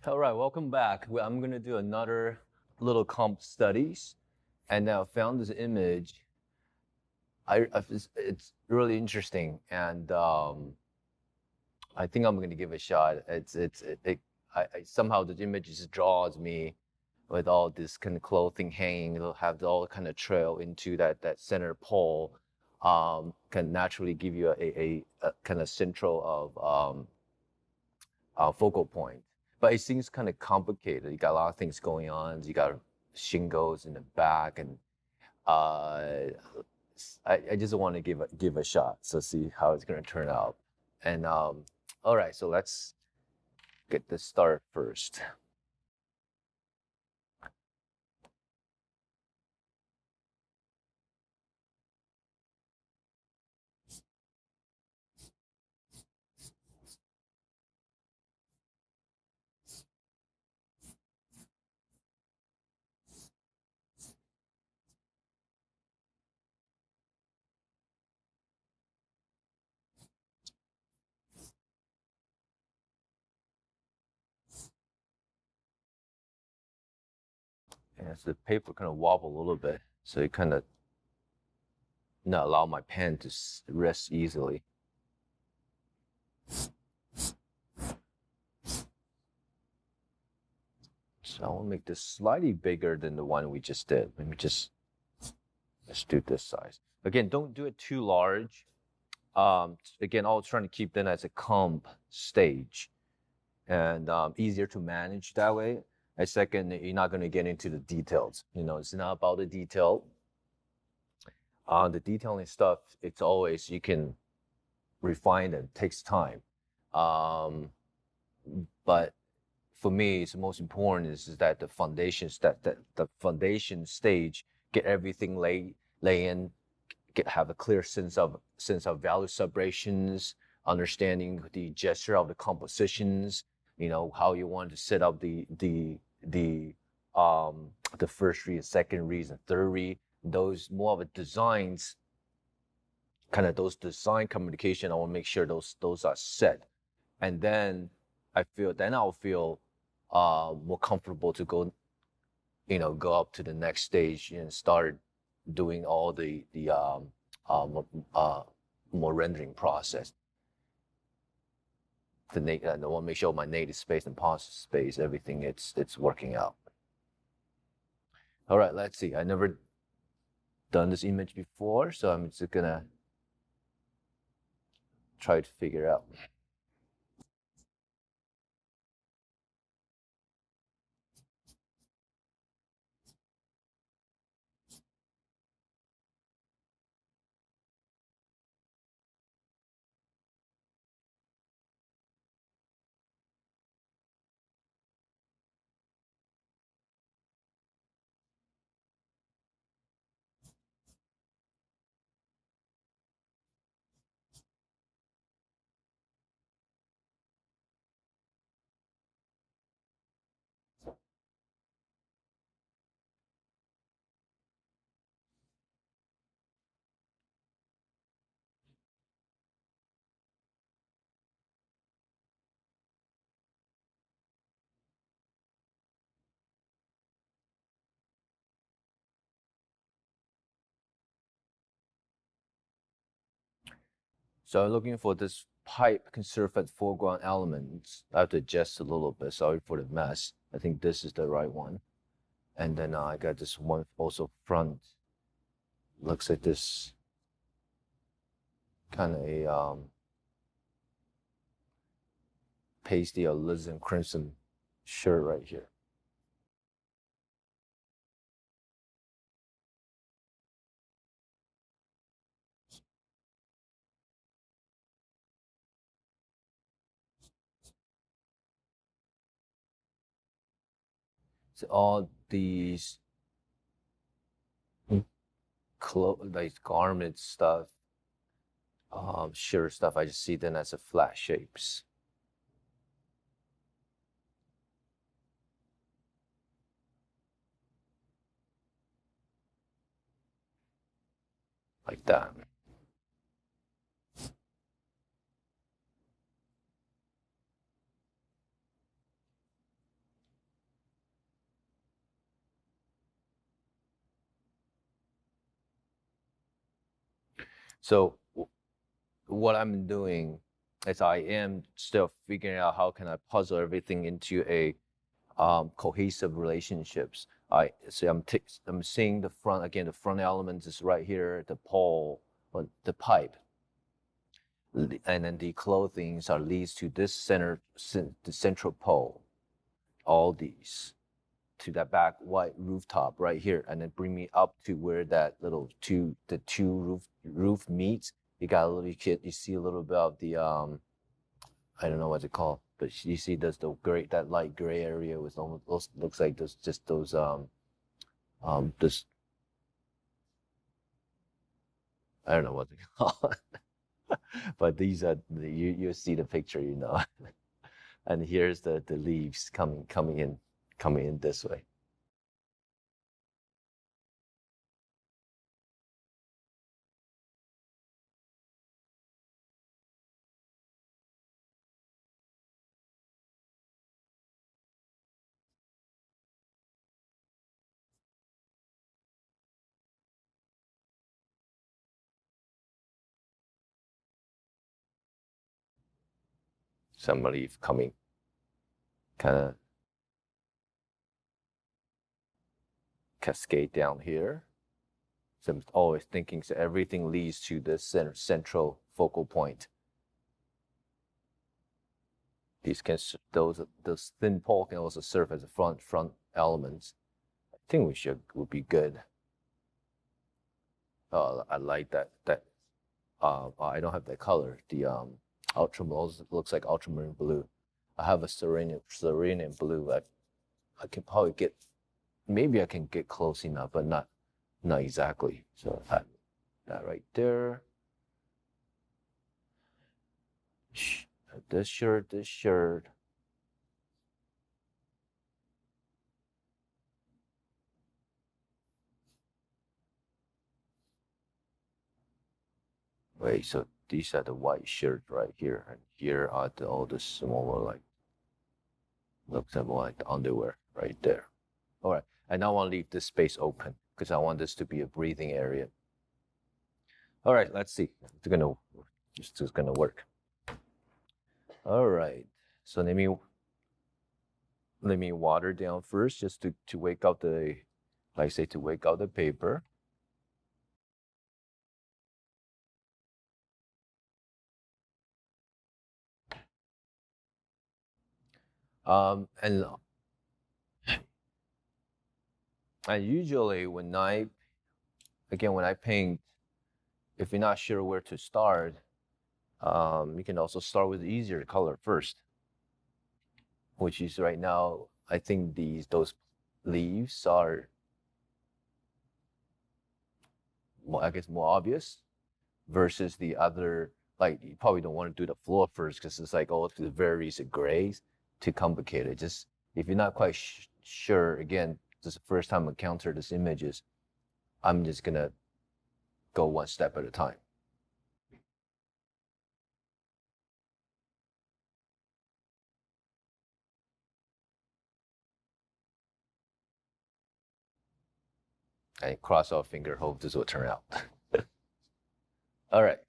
All right, welcome back. I'm gonna do another little comp studies, and now found this image. It's really interesting, and I think I'm gonna give it a shot. Somehow the image just draws me with all this kind of clothing hanging. It'll have all kind of trail into that center pole. Can naturally give you a kind of central of focal point. But it seems kind of complicated. You got a lot of things going on. You got shingles in the back, and uh, I just want to give a shot. So see how it's gonna turn out. And all right, so let's get this start first. And so the paper kind of wobble a little bit, so it kind of not allow my pen to rest easily. So I want to make this slightly bigger than the one we just did. Let me just let's do this size. Again, don't do it too large. Again, always trying to keep them as a comp stage and easier to manage that way. And second, you're not going to get into the details. It's not about the detail. The detailing stuff, it's always you can refine it. It takes time. Um, but for me, it's the most important is that the foundations, that the foundation stage, get everything lay in, have a clear sense of value separations, understanding the gesture of the compositions, how you want to set up the first read, second read, and third read. Those more of a designs, kind of those design communication. I want to make sure those are set, and then I'll feel more comfortable to go up to the next stage and start doing all the um, uh, more rendering process. I want to make sure my native space and positive space, everything it's working out. All right, let's see. I never done this image before, so I'm just gonna try to figure out. So I'm looking for this pipe conserved foreground elements. I have to adjust a little bit. Sorry for the mess. I think this is the right one. And then I got this one also front. Looks like this kind of a pasty or alizarin crimson shirt right here. So all these like garment stuff, shirt stuff, I just see them as a flat shapes like that. So what I'm doing is I am still figuring out how can I puzzle everything into a cohesive relationships. I'm seeing the front again. The front element is right here. The pole, or the pipe, and then the clothings are leads to this the central pole. All these to that back white rooftop right here, and then bring me up to where that the two roof meets. You got a little kid. You see a little bit of the I don't know what it's called, but you see there's the gray, that light gray area with almost looks like those just those this I don't know what they call, but these are you see the picture, you know, and here's the leaves coming in this way. Some leaf coming kind of cascade down here. So I'm always thinking so everything leads to this central focal point. These can those thin pole can also serve as a front elements. I think we should would be good. I like that. I don't have that color. The ultramarine looks like ultramarine blue. I have a serenium blue. I can probably get, maybe I can get close enough, but not exactly. So that right there. This shirt. Wait, so these are the white shirts right here, and here are all the smaller, like, looks more like the underwear right there. All right, I now want to leave this space open because I want this to be a breathing area. All right, let's see. This is gonna work. All right, so let me water down first, just to wake up the, like I say, to wake up the paper. And usually when I paint, if you're not sure where to start, you can also start with easier color first, which is right now, I think those leaves are more, I guess, more obvious versus the other. Like you probably don't want to do the floor first because it's like, oh, it's very easy grays, too complicated. Just if you're not quite sure, again, this is the first time I encounter these images, I'm just gonna go one step at a time. And cross off finger, hope this will turn out. All right.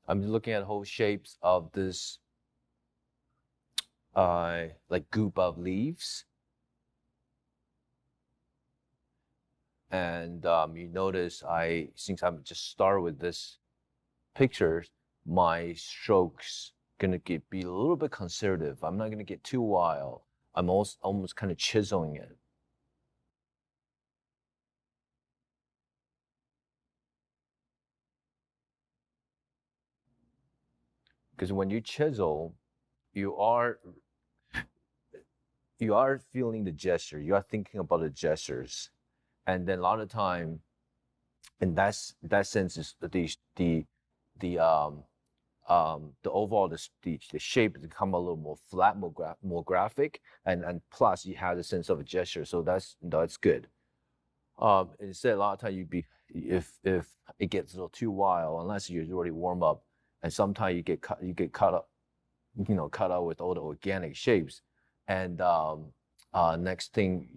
I'm looking at whole shapes of this like goop of leaves. And you notice since I'm just start with this pictures, my strokes gonna be a little bit conservative. I'm not gonna get too wild. I'm almost kind of chiseling it. Because when you chisel, you are you are feeling the gesture. You are thinking about the gestures, and then a lot of time, and that sense is the the overall the shape become a little more flat, more graphic, and plus you have the sense of a gesture, so that's good. Instead, a lot of time if it gets a little too wild, unless you're already warm up, and sometimes you get cut up, cut out with all the organic shapes, and next thing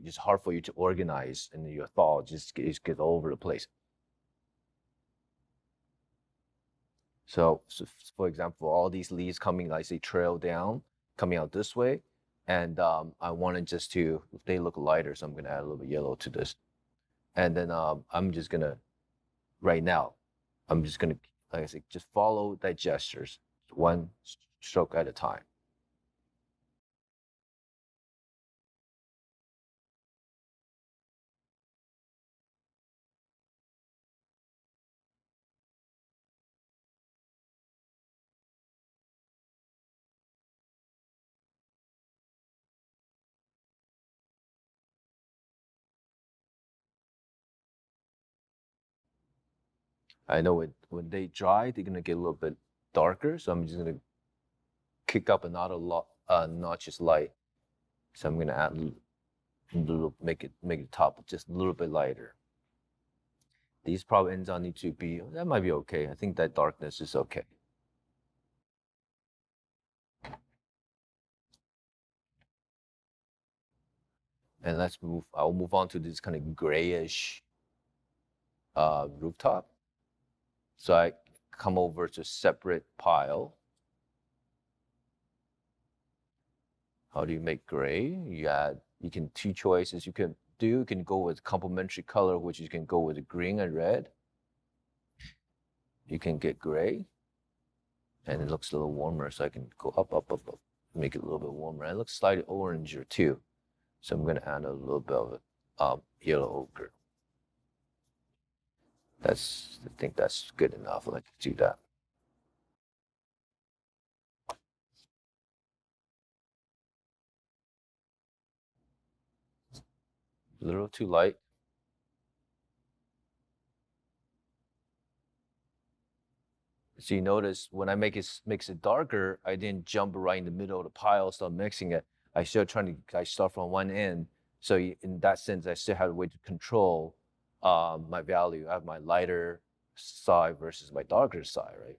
it's hard for you to organize, and your thought just get all over the place. So for example, all these leaves coming, like say, trail down, coming out this way, and I wanted just to, they look lighter, so I'm gonna add a little bit yellow to this, and then I'm just gonna right now, I'm just gonna, like I said, just follow that gestures, one stroke at a time. I know when they dry, they're gonna get a little bit darker, so I'm just gonna kick up another notches light. So I'm gonna add make it top just a little bit lighter. These probably ends on need to be, that might be okay. I think that darkness is okay. And I'll move on to this kind of grayish rooftop. So I come over to separate pile. How do you make gray? You can two choices you can do. You can go with complementary color, which you can go with green and red. You can get gray, and it looks a little warmer, so I can go up, make it a little bit warmer. It looks slightly oranger too, so I'm gonna add a little bit of yellow ochre. I think that's good enough. Let's do that. A little too light. So you notice when I makes it darker, I didn't jump right in the middle of the pile, start mixing it. I start from one end. So in that sense, I still have a way to control my value. I have my lighter side versus my darker side, right?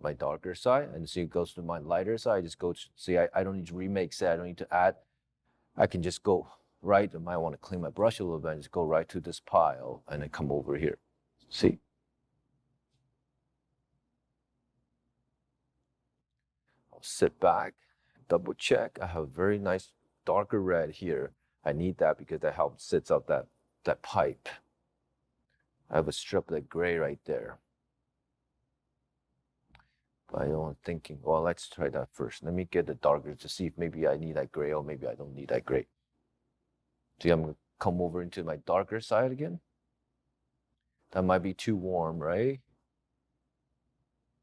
My darker side, and so it goes to my lighter side. I just go to see. I don't need to remix it. I don't need to add. I can just go right. I might want to clean my brush a little bit and just go right to this pile and then come over here. See, I'll sit back, double check. I have a very nice darker red here. I need that because that helps sets up that pipe. I have a strip of that gray right there. But I don't thinking, well, let's try that first. Let me get the darker to see if maybe I need that gray or maybe I don't need that gray. See, I'm gonna come over into my darker side again. That might be too warm, right?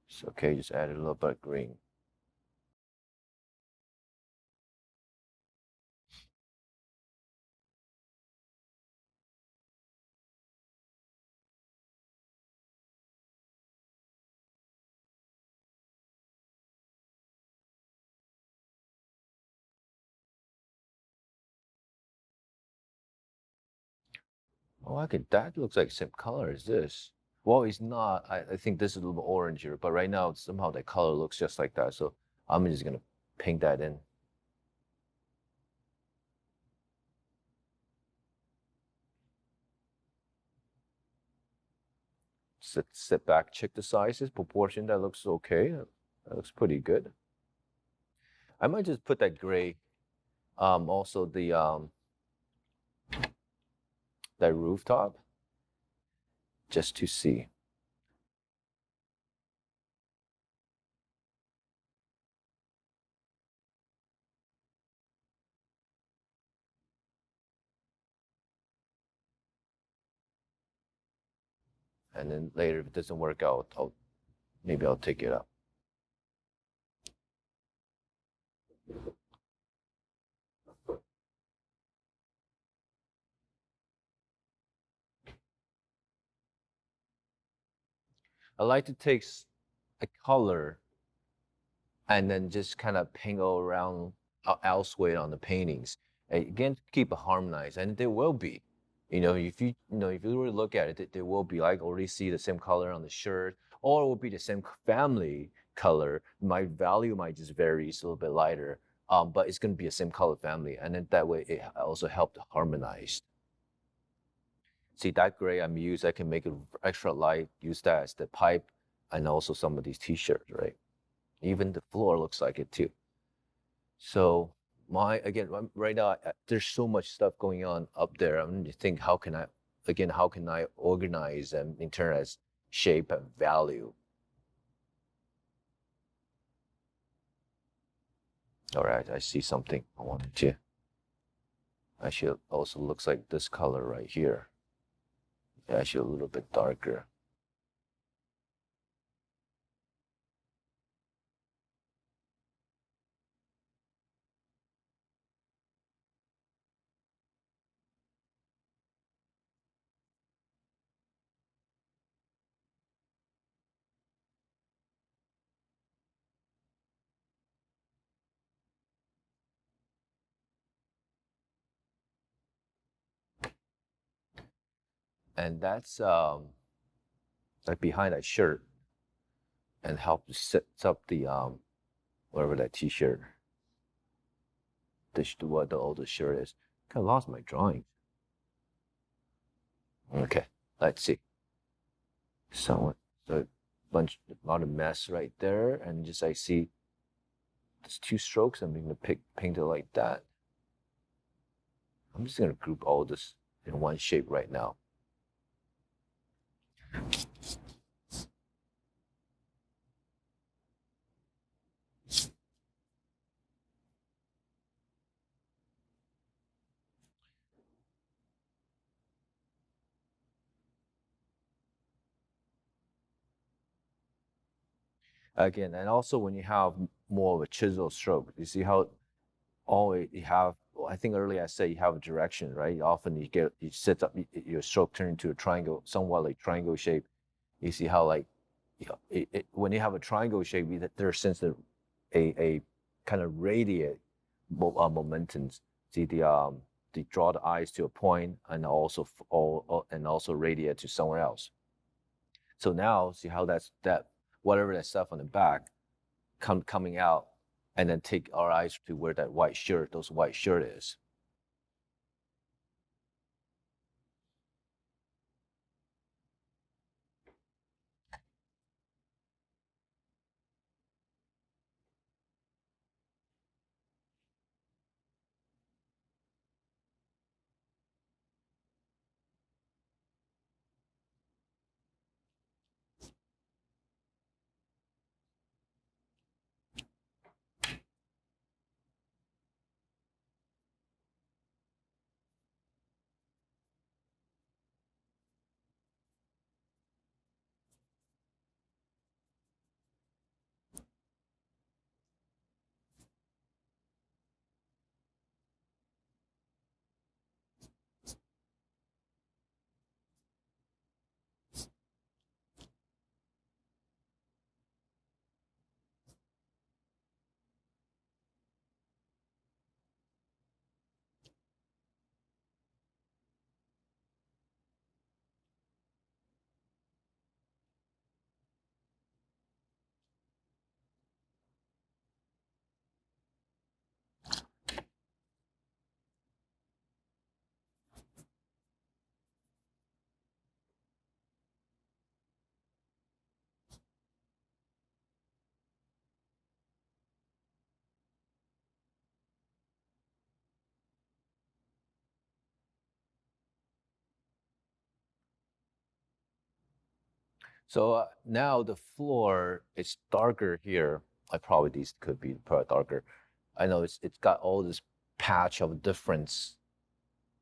It's okay, just add a little bit of green. Oh, okay, that looks like the same color as this. Well, it's not. I think this is a little bit oranger, but right now somehow that color looks just like that. So I'm just gonna paint that in. Sit back, check the sizes, proportion. That looks okay. That looks pretty good. I might just put that gray. Also the that rooftop, just to see. And then later, if it doesn't work out, maybe I'll take it out. I like to take a color and then just kind of paint all around elsewhere on the paintings. Again, to keep it harmonized, and there will be. If you really look at it, there will be like already see the same color on the shirt, or it will be the same family color. My value might just vary, it's a little bit lighter, but it's going to be the same color family, and then that way it also help to harmonize. See that gray I'm used, I can make it extra light, use that as the pipe, and also some of these t-shirts, right? Even the floor looks like it too. So right now there's so much stuff going on up there. I'm going to think how can I organize them in terms as shape and value. All right, I see something I wanted to. Actually, also looks like this color right here. Actually, a little bit darker. And that's like behind that shirt and help to set up the whatever that t-shirt, what the older shirt is. Kind of lost my drawing. Okay, let's see. So a lot of mess right there, and just I see there's two strokes. I'm going to paint it like that. I'm just gonna group all this in one shape right now. Again, and also when you have more of a chisel stroke, you see how always you have. I think earlier I said you have a direction, right? Often you set up your stroke turn into a triangle, somewhat like triangle shape. You see how like when you have a triangle shape, there's sense of a kind of radiate momentums. See the draw the eyes to a point and also radiate to somewhere else. So now see how that whatever that stuff on the back coming out, and then take our eyes to where those white shirt is. So now the floor is darker here. I probably these could be probably darker. I know it's got all this patch of difference,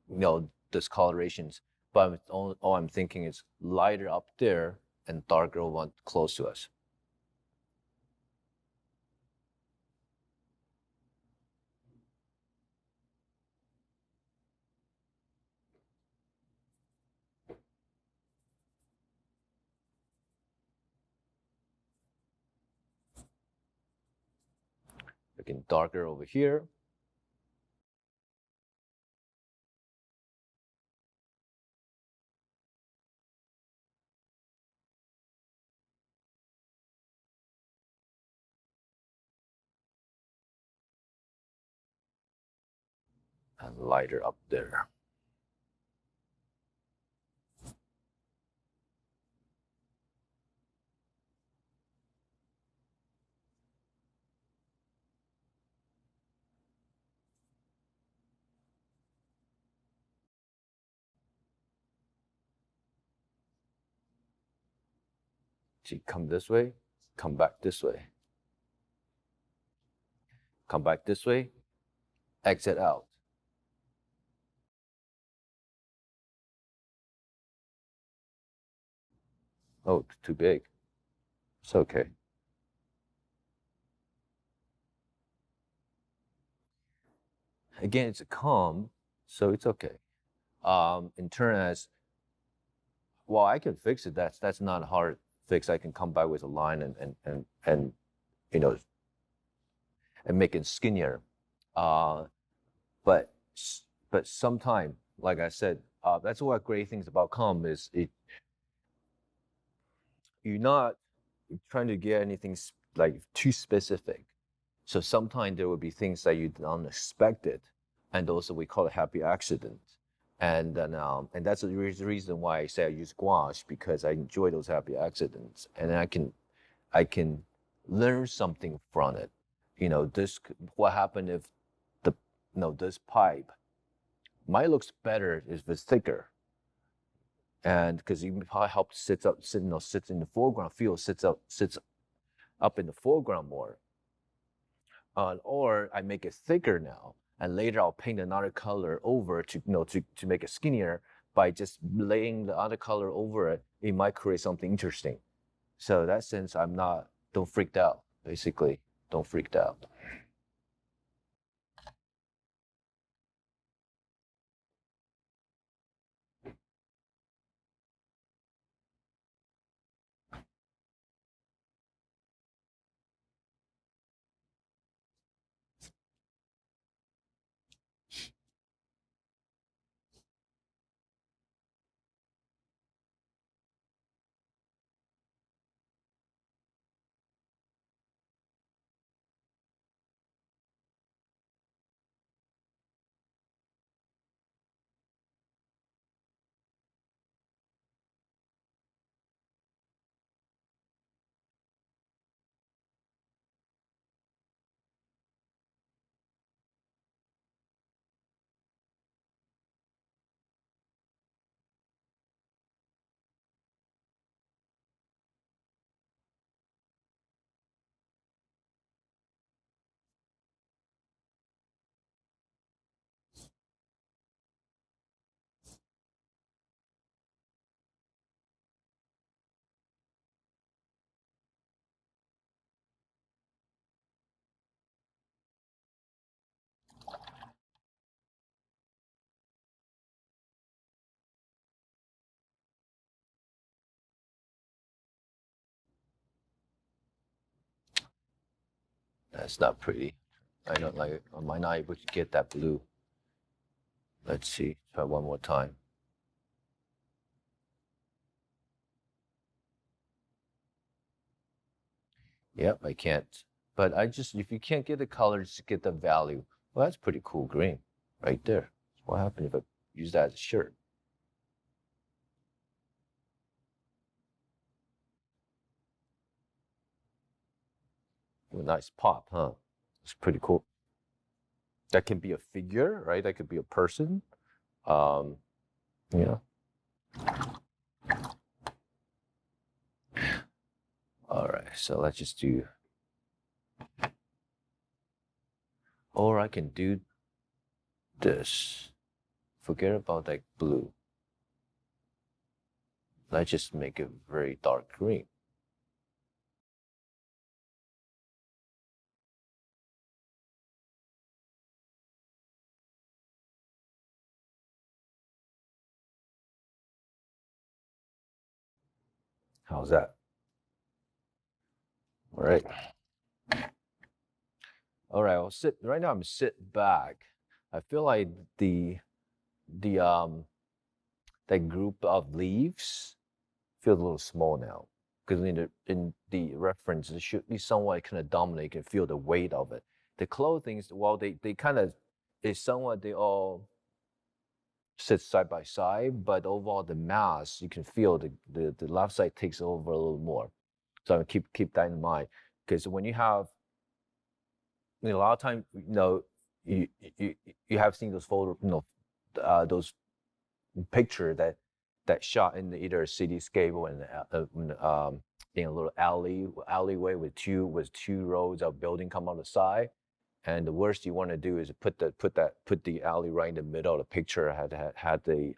discolorations. But all I'm thinking is lighter up there and darker one close to us. Again, darker over here. And lighter up there. See, come this way, come back this way. Come back this way, exit out. Oh, too big. It's okay. Again, it's a comb, so it's okay. In turn as well, I can fix it. That's not a hard fix. I can come back with a line and you know and make it skinnier. Uh, but but sometime, like I said, that's what great things about comb is you're not trying to get anything like too specific. So sometimes there will be things that you don't expect it, and also we call it happy accident. And that's the reason why I say I use gouache because I enjoy those happy accidents, and I can learn something from it. This what happened if the this pipe might looks better if it's thicker, and because it probably helps sits in the foreground, sits up in the foreground more. Or I make it thicker now, and later I'll paint another color over to make it skinnier. By just laying the other color over it, it might create something interesting. So in that sense, don't freak out. Basically, don't freak out. That's not pretty. I don't like. I might not able to get that blue. Let's see. Try one more time. Yep, I can't. But if you can't get the color, just get the value. Well, that's pretty cool green right there. What happened if I use that as a shirt? Ooh, nice pop, huh? It's pretty cool. That can be a figure, right? That could be a person. Um, yeah. All right, so let's just do, or I can do this. Forget about that blue. Let's just make it very dark green. How's that? All right. All right. I'll sit right now. I'm sit back. I feel like the that group of leaves feels a little small now because in the reference it should be somewhat kind of dominate. You can feel the weight of it. The clothing, well, they kind of is somewhat they all sit side by side, but overall the mass you can feel the left side takes over a little more. So keep that in mind because when you have a lot of time, you you you have seen those photo, those picture that shot in either a cityscape or in a little alleyway with two rows of building come on the side. And the worst you want to do is put the alley right in the middle of the picture. Had the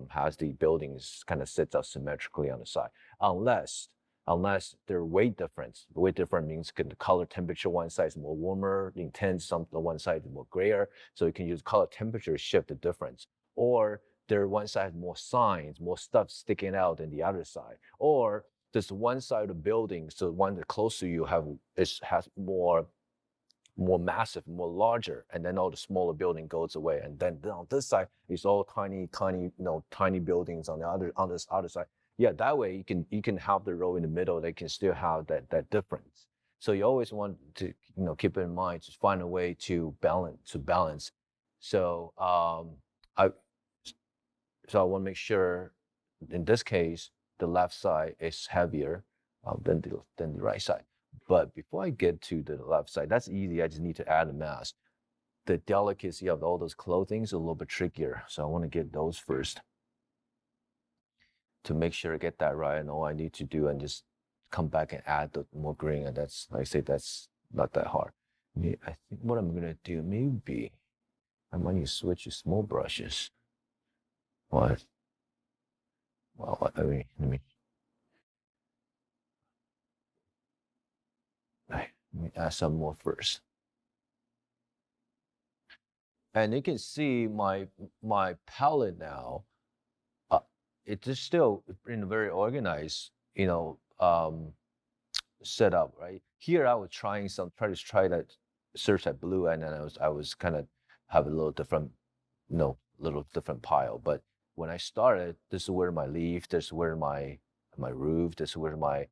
has the buildings kind of sits up symmetrically on the side, unless their weight difference. The weight difference means the color temperature one side is more warmer, intense, something one side is more grayer. So you can use color temperature to shift the difference. Or there one side has more signs, more stuff sticking out than the other side. Or just one side of the building, so one that close to you has more massive, more larger, and then all the smaller building goes away. And then on this side, it's all tiny buildings on this other side. Yeah, that way you can have the row in the middle. They can still have that difference. So you always want to keep in mind to find a way to balance. So I I want to make sure in this case the left side is heavier than the right side. But before I get to the left side, that's easy. I just need to add a mask. The delicacy of all those clothing is a little bit trickier. So I want to get those first to make sure I get that right. And all I need to do and just come back and add the more green. And that's, like I say, that's not that hard. I think what I'm going to do, maybe I might need to switch to small brushes. What? Well, let me add some more first. And you can see my palette now. Uh, it is still in a very organized, setup, right? Here I was try that search at blue, and then I was kind of have a little different, little different pile. But when I started, this is where my leaf, this is where my roof, this is where my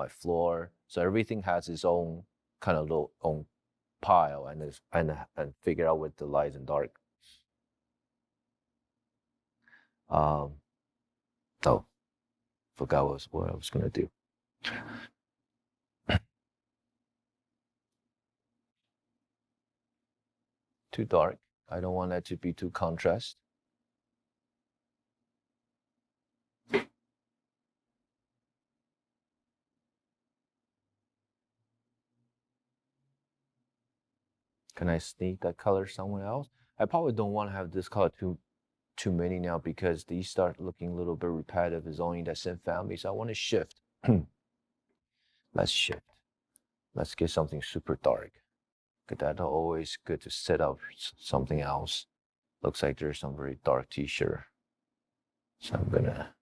floor. So everything has its own kind of little own pile, and figure out with the light and dark. Um, oh, forgot what I was gonna do. Too dark. I don't want that to be too contrast. Can I sneak that color somewhere else? I probably don't want to have this color too many now because these start looking a little bit repetitive. It's only that same family, so I want to shift. Let's shift. Let's get something super dark. Cause that's always good to set up something else. Looks like there's some very dark t-shirt. So I'm gonna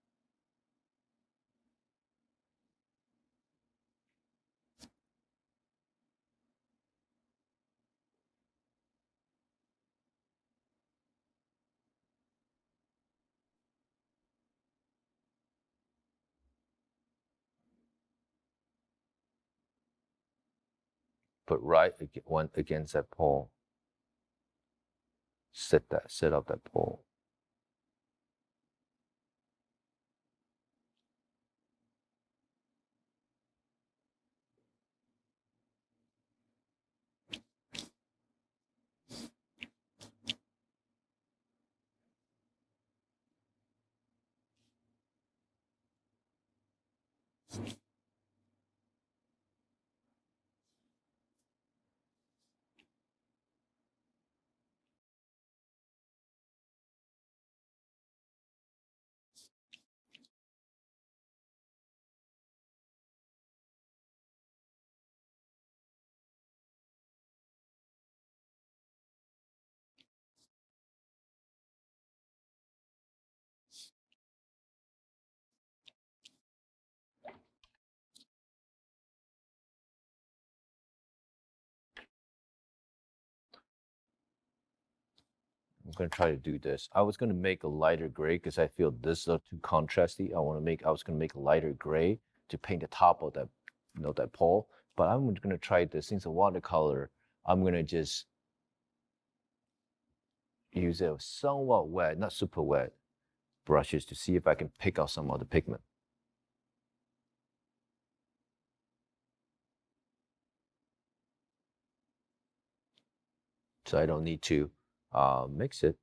put one against that pole. Set up that pole. going to try to do this. I was going to make a lighter gray because I feel this is too contrasty. I was going to make a lighter gray to paint the top of that, that pole. But I'm going to try this. Since a watercolor, I'm going to just use a somewhat wet, not super wet brushes to see if I can pick out some of the pigment. So I don't need to mix it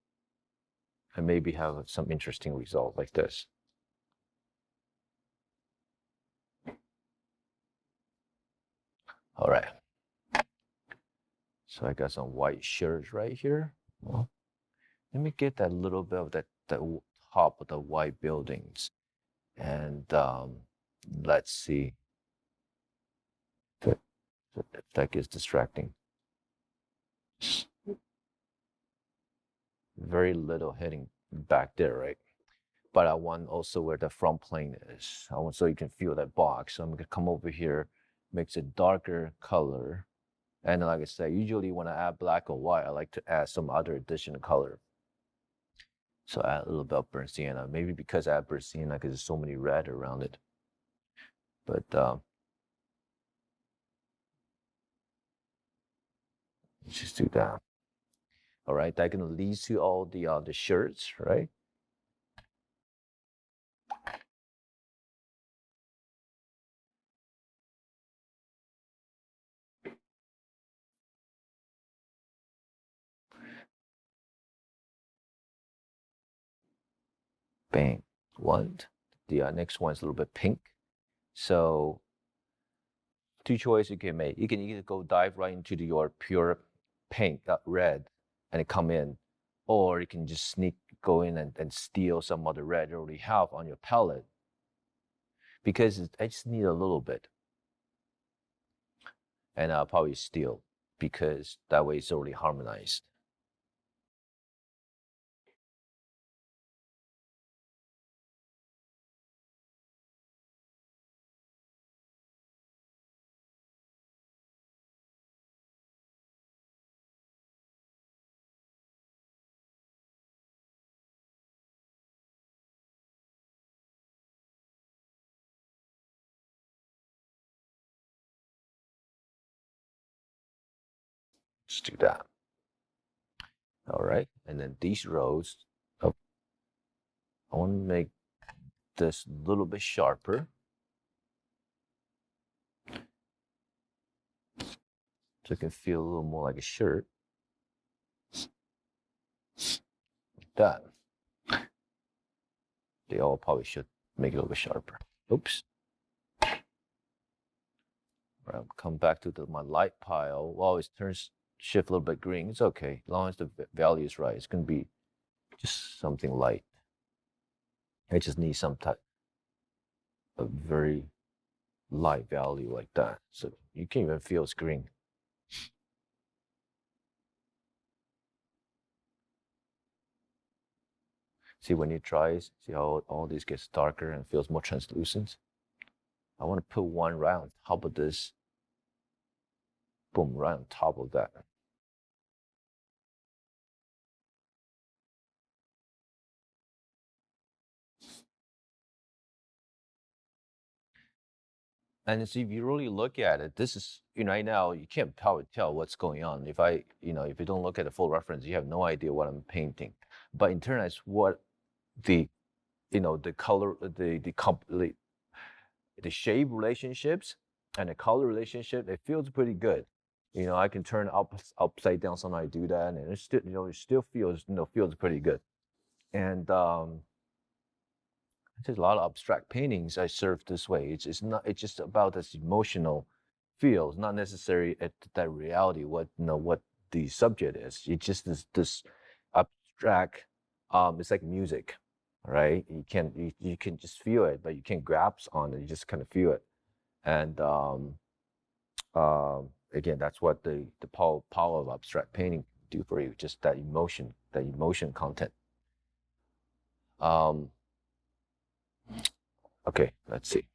and maybe have some interesting result like this. All right. So I got some white shirts right here. Well, let me get that little bit of that top of the white buildings. And let's see if that gets distracting. Very little heading back there, right? But I want also where the front plane is. I want so you can feel that box. So I'm gonna come over here, mix a darker color. And like I said, usually when I add black or white, I like to add some other additional color. So add a little bit of burnt sienna. Maybe because I add burnt sienna because there's so many red around it. But let's just do that. All right, that gonna lead to all the shirts, right? Bang. One. The next one is a little bit pink. So two choices you can make. You can either go dive right into your pure pink, red, and come in, or you can just go in and steal some of the red you already have on your palette. Because I just need a little bit. And I'll probably steal because that way it's already harmonized. Just do that. All right. And then these rows, I want to make this a little bit sharper. So it can feel a little more like a shirt. Like that. They all probably should make it a little bit sharper. Oops. Right, come back to my light pile. Well, it shift a little bit green. It's okay. As long as the value is right, it's going to be just something light. I just need some type of very light value like that. So you can't even feel it's green. See when it dries, see how all this gets darker and feels more translucent? I want to put one right on top of this. Boom, right on top of that. And so if you really look at it, this is, right now, you can't probably tell what's going on. If if you don't look at the full reference, you have no idea what I'm painting. But in terms of what the, the color, the shape relationships and the color relationship, it feels pretty good. I can turn upside down sometimes I do that, and it still feels pretty good. And there's a lot of abstract paintings I serve this way. It's just about this emotional feel. It's not necessarily at that reality what the subject is. It's just this abstract. It's like music, right? You can just feel it, but you can't grasp on it. You just kind of feel it. And again, that's what the power of abstract painting do for you. Just that emotion content. Um, okay, let's see.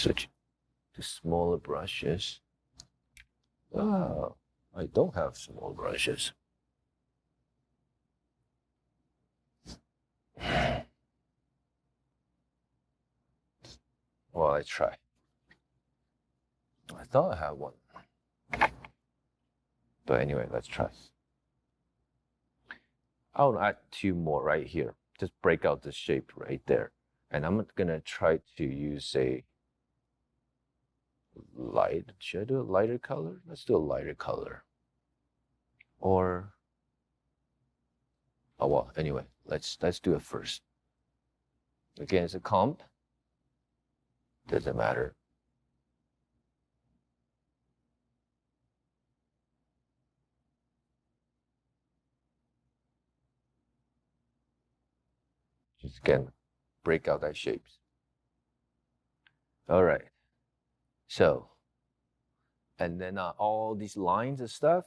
switch to smaller brushes. Oh, I don't have small brushes. Well, I try. I thought I had one. But anyway, let's try. I'll add two more right here. Just break out the shape right there. And I'm gonna try to use a light. Should I do a lighter color? Let's do a lighter color. Or oh well, anyway, let's do it first. Again, it's a comp. Doesn't matter. Just again, break out that shapes. All right. So, and then all these lines and stuff,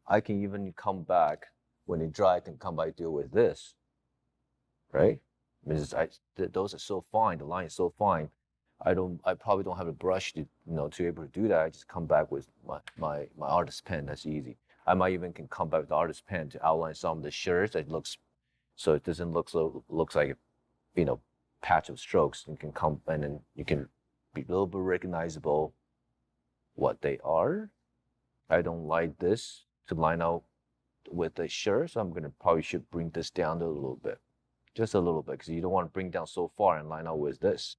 I can even come back when it dry. I can come back deal with this, right? Because those are so fine. The line is so fine. I probably don't have a brush to to be able to do that. I just come back with my artist pen. That's easy. I might even can come back with the artist pen to outline some of the shirts. It looks so it doesn't looks like patch of strokes. You can come and then you can be a little bit recognizable what they are. I don't like this to line out with the shirt, so I'm gonna probably should bring this down a little bit, just a little bit, because you don't want to bring down so far and line out with this.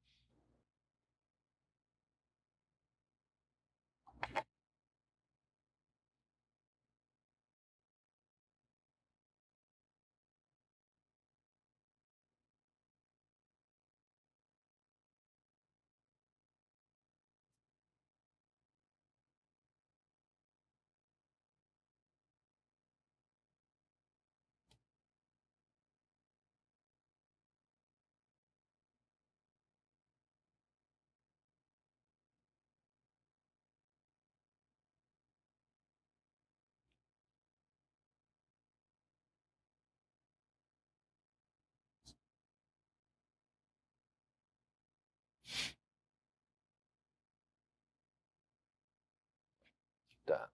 That.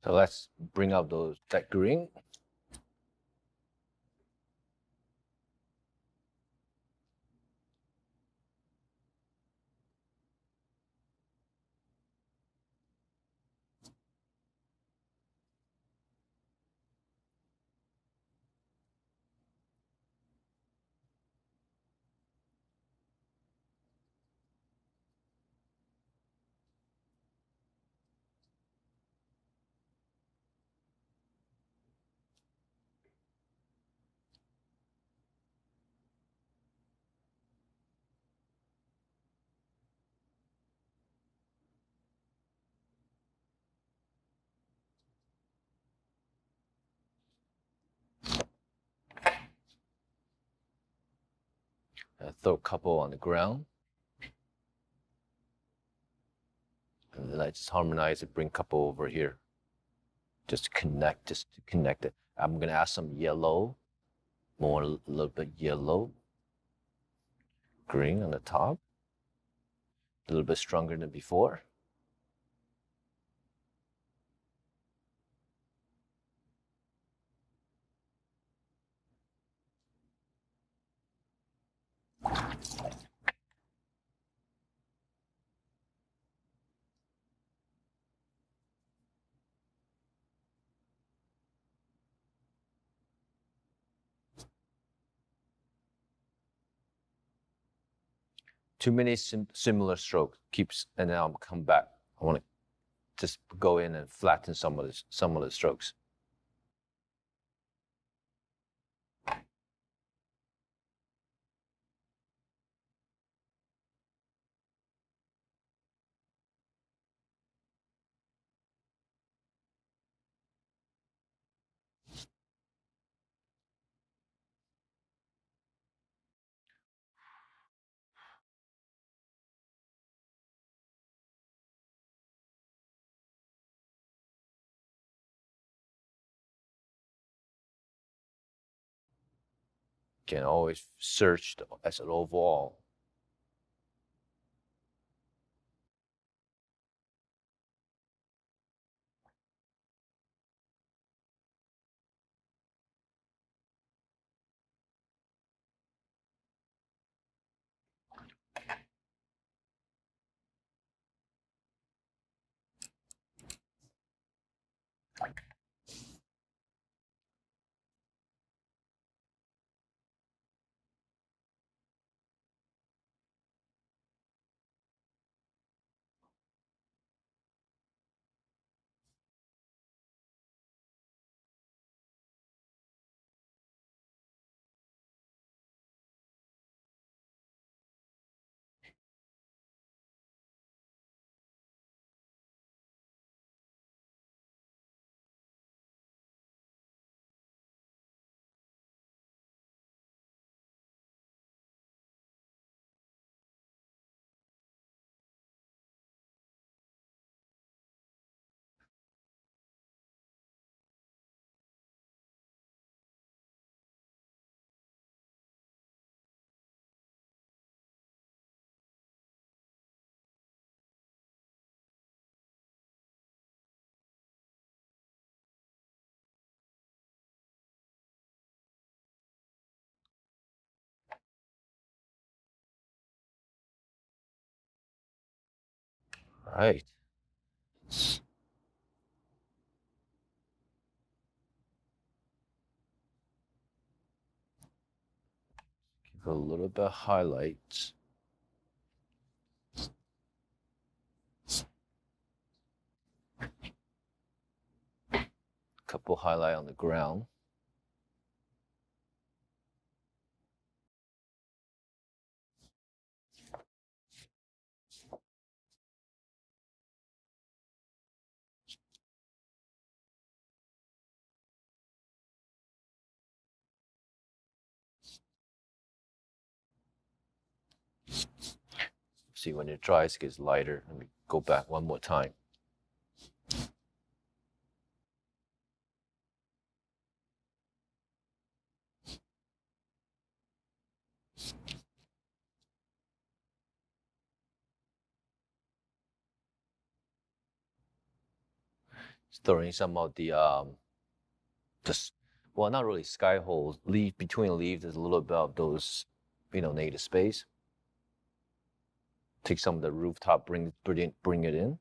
So let's bring up that green. Throw a couple on the ground. And then I just harmonize it, bring a couple over here. Just to connect it. I'm gonna add some yellow, more a little bit yellow. Green on the top. A little bit stronger than before. Too many similar strokes keeps, and then I'll come back. I want to just go in and flatten some of the strokes. Can always search as an overall. Right. Give a little bit of highlights. Couple highlight on the ground. See, when it dries, it gets lighter. Let me go back one more time. Just throwing some of the just, well, not really sky holes. Leaf between leaves, there's a little bit of those, native space. Take some of the rooftop, bring it in.